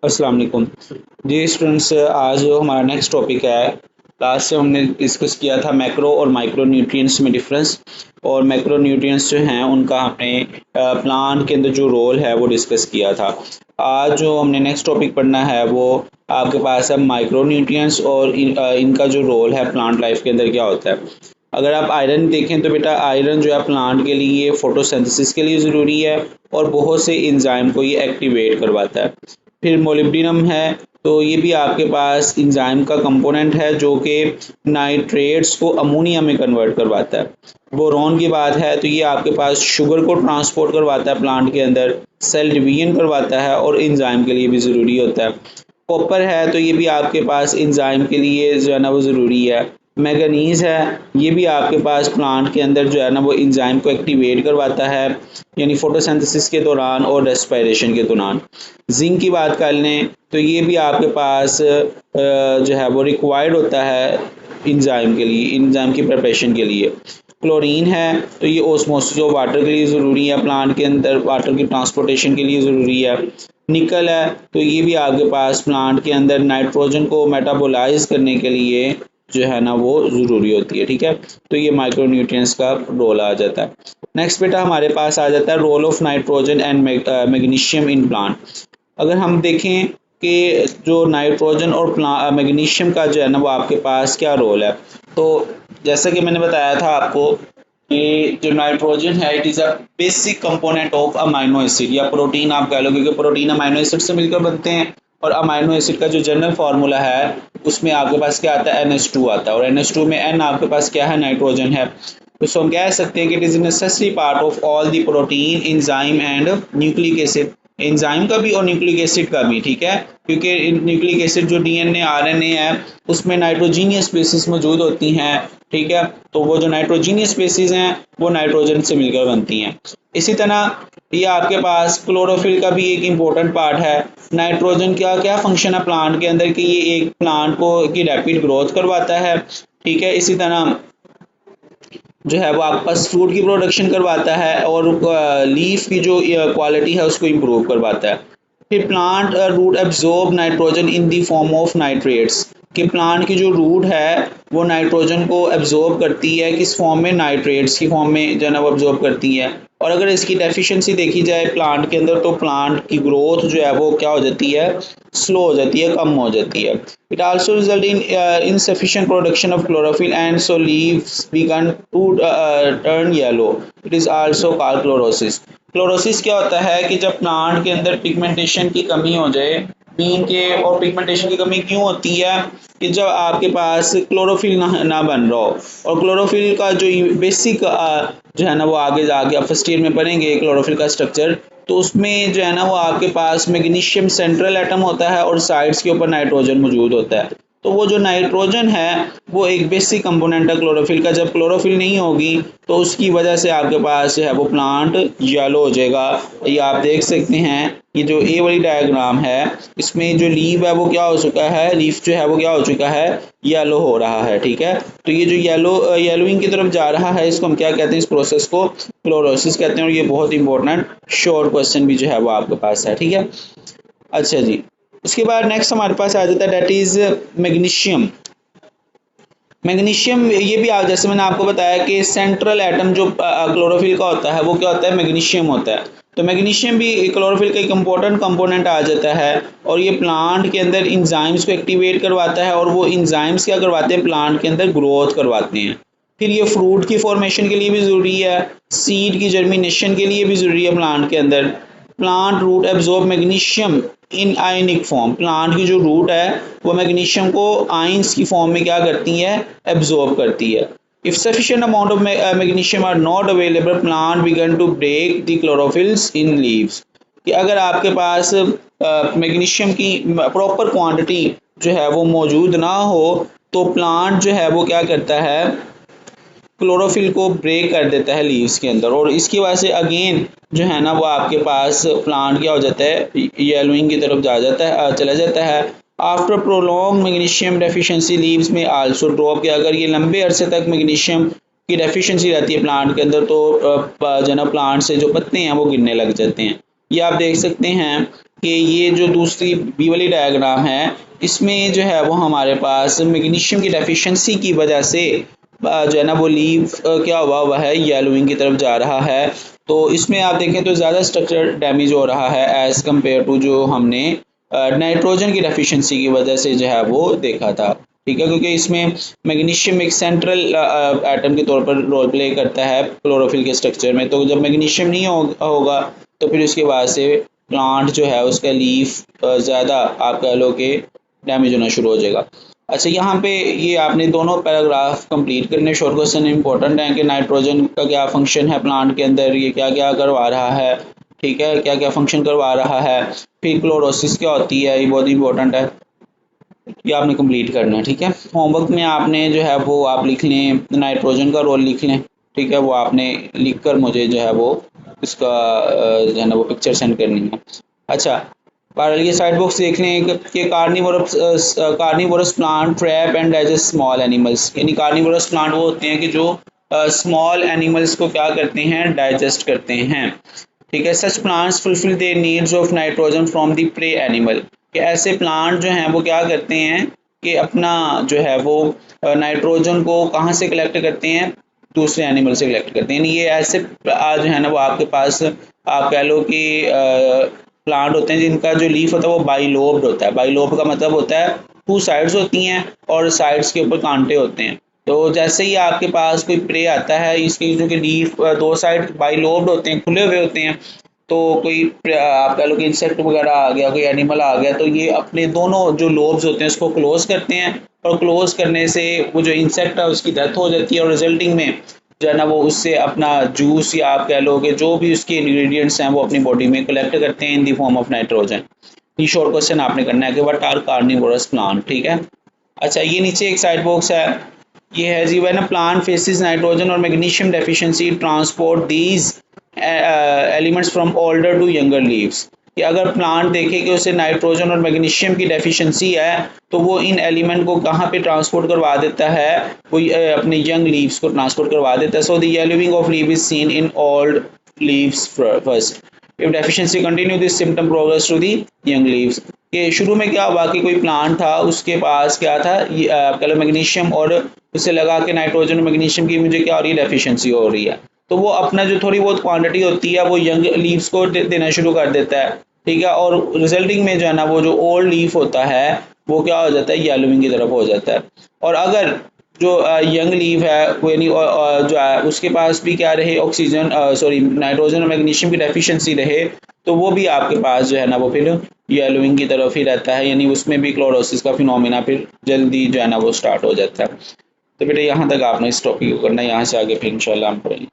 अस्सलाम वालेकुम। जी स्टूडेंट्स, आज जो हमारा नेक्स्ट टॉपिक है, लास्ट से हमने डिस्कस किया था मैक्रो और माइक्रो न्यूट्रिएंट्स में डिफरेंस, और मैक्रो न्यूट्रिएंट्स जो हैं उनका हमने प्लांट के अंदर जो रोल है वो डिस्कस किया था। आज जो हमने नेक्स्ट टॉपिक पढ़ना है वो आपके पास है माइक्रो न्यूट्रिएंट्स, और इनका जो रोल है प्लांट लाइफ के अंदर क्या होता है। अगर आप आयरन देखें तो बेटा आयरन जो है प्लांट के लिए फोटोसिंथेसिस के लिए ज़रूरी है, और बहुत से एंजाइम को ये एक्टिवेट करवाता है। फिर मोलिब्डेनम है, तो ये भी आपके पास एंजाइम का कंपोनेंट है जो कि नाइट्रेट्स को अमोनिया में कन्वर्ट करवाता है। बोरॉन की बात है तो ये आपके पास शुगर को ट्रांसपोर्ट करवाता है प्लांट के अंदर, सेल डिवीजन करवाता है और एंजाइम के लिए भी ज़रूरी होता है। कॉपर है तो ये भी आपके पास एंजाइम के लिए जो है ना वो ज़रूरी है। मैंगनीज़ है, ये भी आपके पास प्लांट के अंदर जो है ना वो एंजाइम को एक्टिवेट करवाता है, यानी फोटोसिंथेसिस के दौरान और रेस्पिरेशन के दौरान। जिंक की बात कर लें तो ये भी आपके पास जो है वो रिक्वायर्ड होता है एंजाइम के लिए, एंजाइम की प्रिपरेशन के लिए। क्लोरीन है तो ये ऑस्मोसिस ऑफ वाटर के लिए ज़रूरी है, प्लांट के अंदर वाटर की ट्रांसपोर्टेशन के लिए ज़रूरी है। निकल है तो ये भी आपके पास प्लांट के अंदर नाइट्रोजन को मेटाबोलाइज करने के लिए जो है ना वो ज़रूरी होती है। ठीक है, तो ये माइक्रो न्यूट्रिएंट्स का रोल आ जाता है। नेक्स्ट बेटा हमारे पास आ जाता है role of nitrogen and magnesium in plant. अगर हम देखें कि जो नाइट्रोजन और मैग्नीशियम का जो है ना वो आपके पास क्या रोल है, तो जैसा कि मैंने बताया था आपको कि जो नाइट्रोजन है it is a basic component of amino acid, या प्रोटीन आप कह लो, क्योंकि प्रोटीन अमाइनो एसिड से मिलकर बनते हैं, और अमाइनो एसिड का जो जनरल फार्मूला है उसमें आपके पास क्या आता है, NH2 आता है, और NH2 में N आपके पास क्या है, नाइट्रोजन है। तो हम कह सकते हैं कि it is necessary part of all the protein, enzyme and nucleic acid. Enzyme का भी और न्यूक्लिक एसिड का भी, ठीक है, क्योंकि न्यूक्लिक एसिड जो DNA RNA है उसमें नाइट्रोजीनियस बेसिस मौजूद होती हैं। ठीक है, तो वो जो नाइट्रोजीनियस बेसिस हैं वो नाइट्रोजन से मिलकर बनती हैं। इसी तरह ये आपके पास क्लोरोफिल का भी एक इम्पोर्टेंट पार्ट है। नाइट्रोजन का क्या फंक्शन है प्लांट के अंदर कि ये एक प्लांट को की रैपिड ग्रोथ करवाता है। ठीक है, इसी तरह जो है वो आपके पास फ्रूट की प्रोडक्शन करवाता है, और लीफ की जो क्वालिटी है उसको इम्प्रूव करवाता है। फिर plant root absorb nitrogen in the form of nitrates, कि प्लांट की जो रूट है वो नाइट्रोजन को एब्जॉर्ब करती है किस फॉर्म में, नाइट्रेट्स की फॉर्म में जो है ना वो एब्जॉर्ब करती है। और अगर इसकी डेफिशिएंसी देखी जाए प्लांट के अंदर तो प्लांट की ग्रोथ जो है वो क्या हो जाती है, स्लो हो जाती है, कम हो जाती है। It also result in insufficient production of chlorophyll and so leaves begin to turn yellow. It is also called chlorosis. Chlorosis क्या होता है कि जब प्लांट के अंदर पिगमेंटेशन की कमी हो जाए, मीन के, और पिगमेंटेशन की कमी क्यों होती है कि जब आपके पास क्लोरोफिल ना बन रहा हो, और क्लोरोफिल का जो बेसिक जो है ना वो आगे जाके आप फर्स्ट ईयर में पढ़ेंगे क्लोरोफिल का स्ट्रक्चर, तो उसमें जो है ना वो आपके पास मैग्नीशियम सेंट्रल एटम होता है और साइड्स के ऊपर नाइट्रोजन मौजूद होता है। तो वो जो नाइट्रोजन है वो एक बेसिक कंपोनेंट है क्लोरोफिल का। जब क्लोरोफिल नहीं होगी तो उसकी वजह से आपके पास जो है वो प्लांट येलो हो जाएगा। ये आप देख सकते हैं, ये जो ए वाली डायग्राम है इसमें जो लीफ है वो क्या हो चुका है, लीफ जो है वो क्या हो चुका है, येलो हो रहा है। ठीक है, तो ये जो येलोइंग की तरफ जा रहा है इसको हम क्या कहते हैं, इस प्रोसेस को क्लोरोसिस कहते हैं, और ये बहुत इंपॉर्टेंट शॉर्ट क्वेश्चन भी जो है वो आपके पास है। ठीक है, अच्छा जी, उसके बाद नेक्स्ट हमारे पास आ जाता है डेट इज मैग्नीशियम। मैग्नीशियम ये भी आप, जैसे मैंने आपको बताया कि सेंट्रल एटम जो क्लोरोफिल का होता है वो क्या होता है, मैग्नीशियम होता है। तो मैग्नीशियम भी क्लोरोफिल का एक इम्पोर्टेंट कंपोनेंट आ जाता है, और ये प्लांट के अंदर इंजाइम्स को एक्टिवेट करवाता है, और वो इंजाइम्स क्या करवाते हैं, प्लांट के अंदर ग्रोथ करवाते हैं। फिर ये फ्रूट की फॉर्मेशन के लिए भी ज़रूरी है, सीड की जर्मिनेशन के लिए भी ज़रूरी है प्लांट के अंदर। Plant root absorb magnesium in ionic form, plant की जो रूट है वो मैग्नीशियम को आयंस की फॉर्म में क्या करती है, एब्जॉर्ब करती है। If sufficient amount of magnesium are not available plant begin to break the chlorophylls in leaves, कि अगर आपके पास मैग्नीशियम की प्रॉपर क्वांटिटी जो है वो मौजूद ना हो तो प्लांट जो है वो क्या करता है, क्लोरोफिल को ब्रेक कर देता है लीव्स के अंदर, और इसकी वजह से अगेन जो है ना वो आपके पास प्लांट क्या हो जाता है, येलोइंग की तरफ जा जाता है, चला जाता है। After prolong magnesium deficiency leaves में आल्सो ड्रॉप, कि अगर ये लंबे अरसे तक मैग्नीशियम की डेफिशिएंसी रहती है प्लांट के अंदर तो जो है ना प्लांट से जो पत्ते हैं वो गिरने लग जाते हैं। ये आप देख सकते हैं कि ये जो दूसरी बी वाली डायग्राम है, इसमें जो है वो हमारे पास मैग्नीशियम की डेफिशिएंसी की वजह से जो है ना वो लीफ क्या हुआ है, येलोइंग की तरफ जा रहा है। तो इसमें आप देखें तो ज़्यादा स्ट्रक्चर डैमेज हो रहा है एज़ कम्पेयर टू जो हमने नाइट्रोजन की डेफिशिएंसी की वजह से जो है वो देखा था। ठीक है, क्योंकि इसमें मैग्नीशियम एक सेंट्रल एटम के तौर पर रोल प्ले करता है क्लोरोफिल के स्ट्रक्चर में। तो जब मैग्नीशियम नहीं होगा तो फिर उसके बाद से प्लांट जो है उसका लीफ ज़्यादा आप कह लो कि डैमेज होना शुरू हो जाएगा। अच्छा, यहाँ पे ये आपने दोनों पैराग्राफ कंप्लीट करने। शॉर्ट क्वेश्चन इंपॉर्टेंट है कि नाइट्रोजन का क्या फंक्शन है प्लांट के अंदर, ये क्या क्या करवा रहा है, ठीक है, क्या क्या फंक्शन करवा रहा है, फिर क्लोरोसिस क्या होती है, ये बहुत इंपॉर्टेंट है, ये आपने कंप्लीट करना है। ठीक है, होमवर्क में आपने जो है वो आप लिख लें, नाइट्रोजन का रोल लिख लें। ठीक है, वो आपने लिख कर मुझे जो है वो इसका जो है ना वो पिक्चर सेंड करनी है। अच्छा, पैरेलल ये साइड बॉक्स देख लें कि carnivorous plant trap and digest small animals, यानी कार्निवोरस प्लांट वो होते हैं कि जो स्मॉल एनिमल्स को क्या करते हैं, डाइजेस्ट करते हैं। ठीक है, सच plants fulfil there needs of nitrogen from the prey animal, कि ऐसे प्लांट जो हैं वो क्या करते हैं कि अपना जो है वो नाइट्रोजन को कहाँ से कलेक्ट करते हैं, दूसरे एनिमल से कलेक्ट करते हैं। यानी ये ऐसे जो है ना वो आपके पास आप कह लो कि प्लांट होते हैं जिनका जो लीफ होता है वो बाइलोब्ड होता है। बाइलोब का मतलब होता है टू साइड्स होती हैं और साइड्स के ऊपर कांटे होते हैं। तो जैसे ही आपके पास कोई प्रे आता है, इसके जो कि लीफ दो साइड बाइलोब्ड होते हैं, खुले हुए होते हैं, तो कोई आप कह लो कि इंसेक्ट वगैरह आ गया, कोई एनिमल आ गया, तो ये अपने दोनों जो लोब्स होते हैं उसको क्लोज करते हैं, और क्लोज करने से वो जो इंसेक्ट है उसकी डेथ हो जाती है, और रिजल्टिंग में जो है ना वो उससे अपना जूस या आप कह लो कि जो भी उसके इंग्रेडिएंट्स हैं वो अपनी बॉडी में कलेक्ट करते हैं इन द फॉर्म ऑफ नाइट्रोजन। ये शॉर्ट क्वेश्चन आपने करना है कि व्हाट आर कार्निवोरस प्लांट। ठीक है, अच्छा, ये नीचे एक साइड बॉक्स है, ये है G, when a plant faces nitrogen और magnesium deficiency transport these elements from older to younger leaves, कि अगर प्लांट देखे कि उसे नाइट्रोजन और मैग्नीशियम की डेफिशिएंसी है तो वो इन एलिमेंट को कहाँ पे ट्रांसपोर्ट करवा देता है, वो अपने यंग लीव्स को ट्रांसपोर्ट करवा देता है। So the yellowing of leaf is seen in old leaves first, if deficiency continue this symptom progress to the young leaves. कि शुरू में क्या हुआ कि कोई प्लांट था, उसके पास क्या था, ये कह लो मैग्नीशियम, और उसे लगा कि नाइट्रोजन और मैग्नीशियम की मुझे क्या हो रही है, डेफिशिएंसी हो रही है, तो वो अपना जो थोड़ी बहुत क्वांटिटी होती है वो यंग लीव्स को देना शुरू कर देता है। ठीक है, और रिजल्टिंग में जो है ना वो जो ओल्ड लीफ होता है वो क्या हो जाता है, येलोइंग की तरफ हो जाता है। और अगर जो यंग लीफ है वो यानी जो है उसके पास भी क्या रहे, ऑक्सीजन सॉरी नाइट्रोजन और मैग्नीशियम की डेफिशिएंसी रहे, तो वो भी आपके पास जो है ना वो फिर येलोइंग की तरफ ही रहता है, यानी उसमें भी क्लोरोसिस का फिनोमेना फिर जल्दी जो है ना वो स्टार्ट हो जाता है। तो बेटा यहाँ तक आपने इस टॉपिक को करना है, यहाँ से आगे फिर इंशाल्लाह हम पढ़ेंगे।